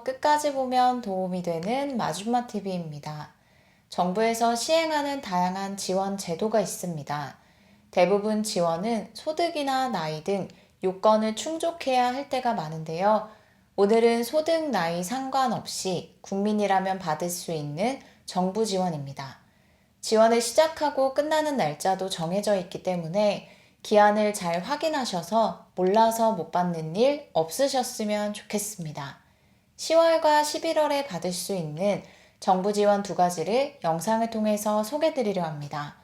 끝까지 보면 도움이 되는 마줌마TV입니다. 정부에서 시행하는 다양한 지원 제도가 있습니다. 대부분 지원은 소득이나 나이 등 요건을 충족해야 할 때가 많은데요. 오늘은 소득, 나이 상관없이 국민이라면 받을 수 있는 정부 지원입니다. 지원을 시작하고 끝나는 날짜도 정해져 있기 때문에 기한을 잘 확인하셔서 몰라서 못 받는 일 없으셨으면 좋겠습니다. 10월과 11월에 받을 수 있는 정부 지원 두 가지를 영상을 통해서 소개드리려 합니다.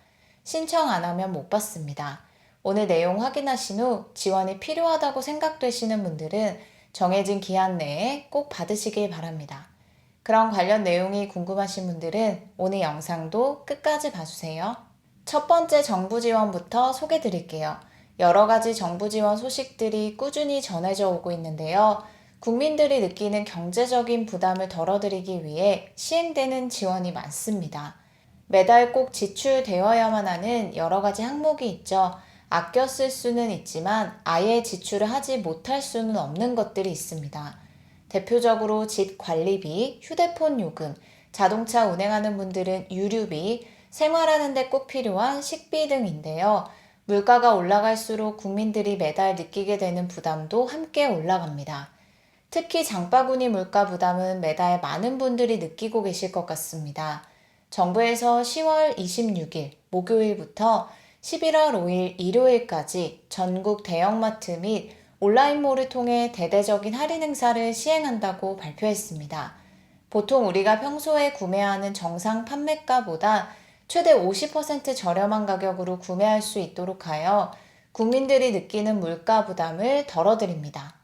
신청 안 하면 못 받습니다. 오늘 내용 확인하신 후 지원이 필요하다고 생각되시는 분들은 정해진 기한 내에 꼭 받으시길 바랍니다. 그런 관련 내용이 궁금하신 분들은 오늘 영상도 끝까지 봐주세요. 첫 번째 정부 지원부터 소개 드릴게요. 여러 가지 정부 지원 소식들이 꾸준히 전해져 오고 있는데요. 국민들이 느끼는 경제적인 부담을 덜어드리기 위해 시행되는 지원이 많습니다. 매달 꼭 지출되어야만 하는 여러 가지 항목이 있죠. 아껴 쓸 수는 있지만 아예 지출을 하지 못할 수는 없는 것들이 있습니다. 대표적으로 집 관리비, 휴대폰 요금, 자동차 운행하는 분들은 유류비, 생활하는 데 꼭 필요한 식비 등인데요. 물가가 올라갈수록 국민들이 매달 느끼게 되는 부담도 함께 올라갑니다. 특히 장바구니 물가 부담은 매달 많은 분들이 느끼고 계실 것 같습니다. 정부에서 10월 26일 목요일부터 11월 5일 일요일까지 전국 대형마트 및 온라인몰을 통해 대대적인 할인 행사를 시행한다고 발표했습니다. 보통 우리가 평소에 구매하는 정상 판매가보다 최대 50% 저렴한 가격으로 구매할 수 있도록 하여 국민들이 느끼는 물가 부담을 덜어드립니다.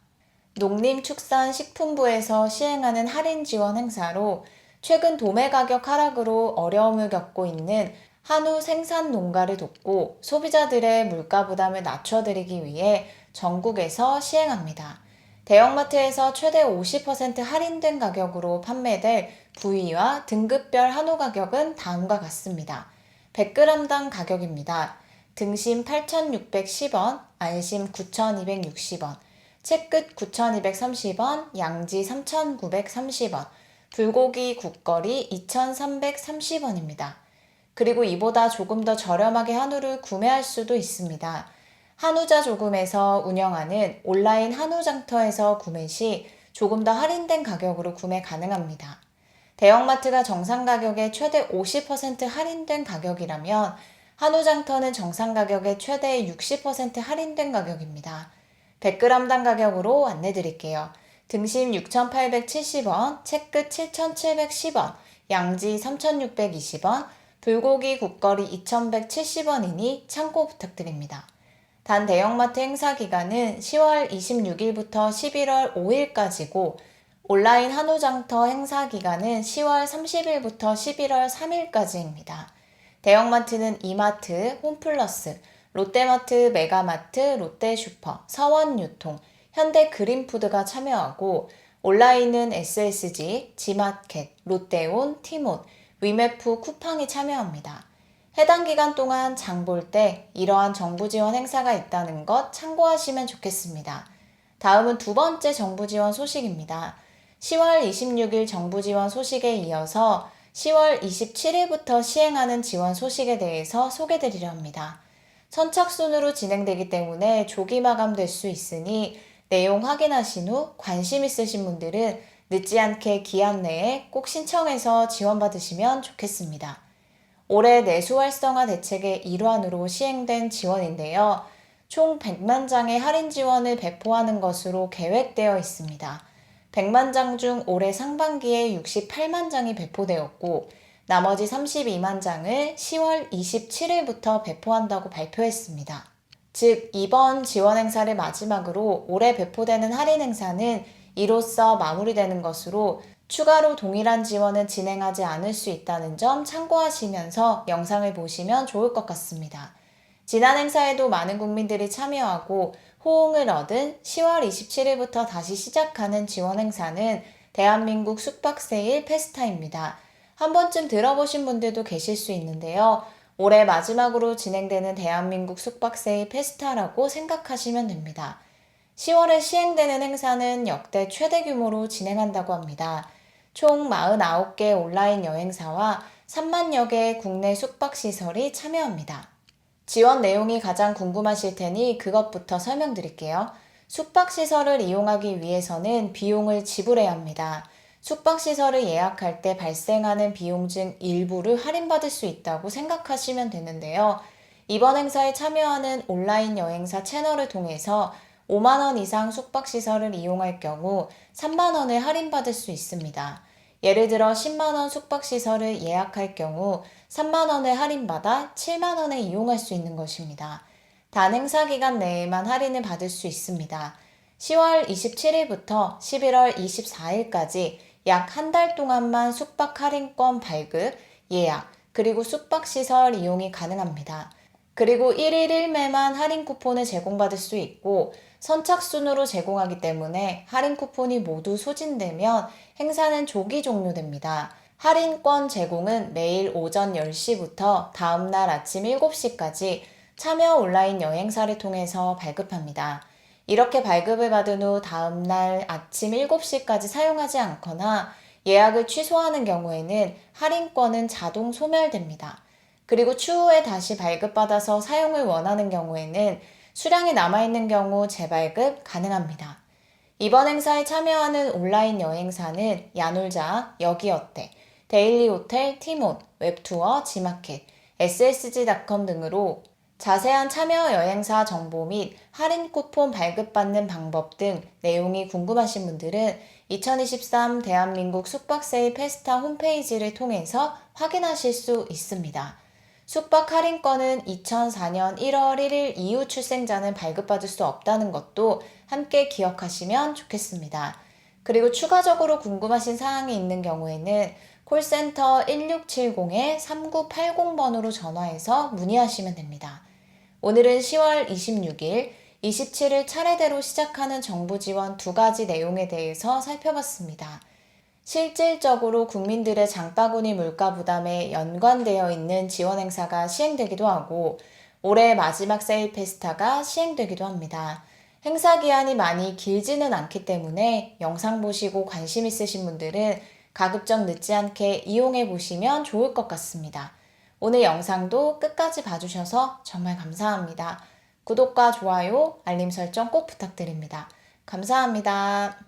농림축산식품부에서 시행하는 할인 지원 행사로 최근 도매 가격 하락으로 어려움을 겪고 있는 한우 생산 농가를 돕고 소비자들의 물가 부담을 낮춰드리기 위해 전국에서 시행합니다. 대형마트에서 최대 50% 할인된 가격으로 판매될 부위와 등급별 한우 가격은 다음과 같습니다. 100g당 가격입니다. 등심 8,610원, 안심 9,260원, 채끝 9,230원, 양지 3,930원, 불고기 국거리 2,330원입니다. 그리고 이보다 조금 더 저렴하게 한우를 구매할 수도 있습니다. 한우자 조금에서 운영하는 온라인 한우장터에서 구매 시 조금 더 할인된 가격으로 구매 가능합니다. 대형마트가 정상 가격의 최대 50% 할인된 가격이라면 한우장터는 정상 가격의 최대 60% 할인된 가격입니다. 100g당 가격으로 안내드릴게요. 등심 6,870원, 채끝 7,710원, 양지 3,620원, 불고기 국거리 2,170원이니 참고 부탁드립니다. 단 대형마트 행사 기간은 10월 26일부터 11월 5일까지고 온라인 한우장터 행사 기간은 10월 30일부터 11월 3일까지입니다. 대형마트는 이마트, 홈플러스, 롯데마트, 메가마트, 롯데슈퍼, 서원유통, 현대그린푸드가 참여하고 온라인은 SSG, 지마켓, 롯데온, 티몬, 위메프, 쿠팡이 참여합니다. 해당 기간 동안 장 볼 때 이러한 정부 지원 행사가 있다는 것 참고하시면 좋겠습니다. 다음은 두 번째 정부 지원 소식입니다. 10월 26일 정부 지원 소식에 이어서 10월 27일부터 시행하는 지원 소식에 대해서 소개드리려 합니다. 선착순으로 진행되기 때문에 조기 마감될 수 있으니 내용 확인하신 후 관심 있으신 분들은 늦지 않게 기한 내에 꼭 신청해서 지원받으시면 좋겠습니다. 올해 내수 활성화 대책의 일환으로 시행된 지원인데요. 총 100만 장의 할인 지원을 배포하는 것으로 계획되어 있습니다. 100만 장 중 올해 상반기에 68만 장이 배포되었고 나머지 32만 장을 10월 27일부터 배포한다고 발표했습니다. 즉 이번 지원 행사를 마지막으로 올해 배포되는 할인 행사는 이로써 마무리되는 것으로 추가로 동일한 지원은 진행하지 않을 수 있다는 점 참고하시면서 영상을 보시면 좋을 것 같습니다. 지난 행사에도 많은 국민들이 참여하고 호응을 얻은 10월 27일부터 다시 시작하는 지원 행사는 대한민국 숙박세일 페스타입니다. 한 번쯤 들어보신 분들도 계실 수 있는데요. 올해 마지막으로 진행되는 대한민국 숙박세일 페스타라고 생각하시면 됩니다. 10월에 시행되는 행사는 역대 최대 규모로 진행한다고 합니다. 총 49개 온라인 여행사와 3만여 개의 국내 숙박시설이 참여합니다. 지원 내용이 가장 궁금하실 테니 그것부터 설명드릴게요. 숙박시설을 이용하기 위해서는 비용을 지불해야 합니다. 숙박시설을 예약할 때 발생하는 비용 중 일부를 할인받을 수 있다고 생각하시면 되는데요. 이번 행사에 참여하는 온라인 여행사 채널을 통해서 5만 원 이상 숙박시설을 이용할 경우 3만 원을 할인받을 수 있습니다. 예를 들어 10만 원 숙박시설을 예약할 경우 3만 원을 할인받아 7만 원에 이용할 수 있는 것입니다. 단 행사 기간 내에만 할인을 받을 수 있습니다. 10월 27일부터 11월 24일까지 약 한 달 동안만 숙박 할인권 발급, 예약, 그리고 숙박시설 이용이 가능합니다. 그리고 1일 1매만 할인 쿠폰을 제공받을 수 있고 선착순으로 제공하기 때문에 할인 쿠폰이 모두 소진되면 행사는 조기 종료됩니다. 할인권 제공은 매일 오전 10시부터 다음날 아침 7시까지 참여 온라인 여행사를 통해서 발급합니다. 이렇게 발급을 받은 후 다음날 아침 7시까지 사용하지 않거나 예약을 취소하는 경우에는 할인권은 자동 소멸됩니다. 그리고 추후에 다시 발급받아서 사용을 원하는 경우에는 수량이 남아있는 경우 재발급 가능합니다. 이번 행사에 참여하는 온라인 여행사는 야놀자, 여기어때, 데일리호텔, 티몬, 웹투어, 지마켓, ssg.com 등으로 자세한 참여 여행사 정보 및 할인 쿠폰 발급받는 방법 등 내용이 궁금하신 분들은 2023 대한민국 숙박세일 페스타 홈페이지를 통해서 확인하실 수 있습니다. 숙박 할인권은 2004년 1월 1일 이후 출생자는 발급받을 수 없다는 것도 함께 기억하시면 좋겠습니다. 그리고 추가적으로 궁금하신 사항이 있는 경우에는 콜센터 1670-3980번으로 전화해서 문의하시면 됩니다. 오늘은 10월 26일, 27일 차례대로 시작하는 정부 지원 두 가지 내용에 대해서 살펴봤습니다. 실질적으로 국민들의 장바구니 물가 부담에 연관되어 있는 지원 행사가 시행되기도 하고 올해 마지막 세일 페스타가 시행되기도 합니다. 행사 기한이 많이 길지는 않기 때문에 영상 보시고 관심 있으신 분들은 가급적 늦지 않게 이용해 보시면 좋을 것 같습니다. 오늘 영상도 끝까지 봐주셔서 정말 감사합니다. 구독과 좋아요, 알림 설정 꼭 부탁드립니다. 감사합니다.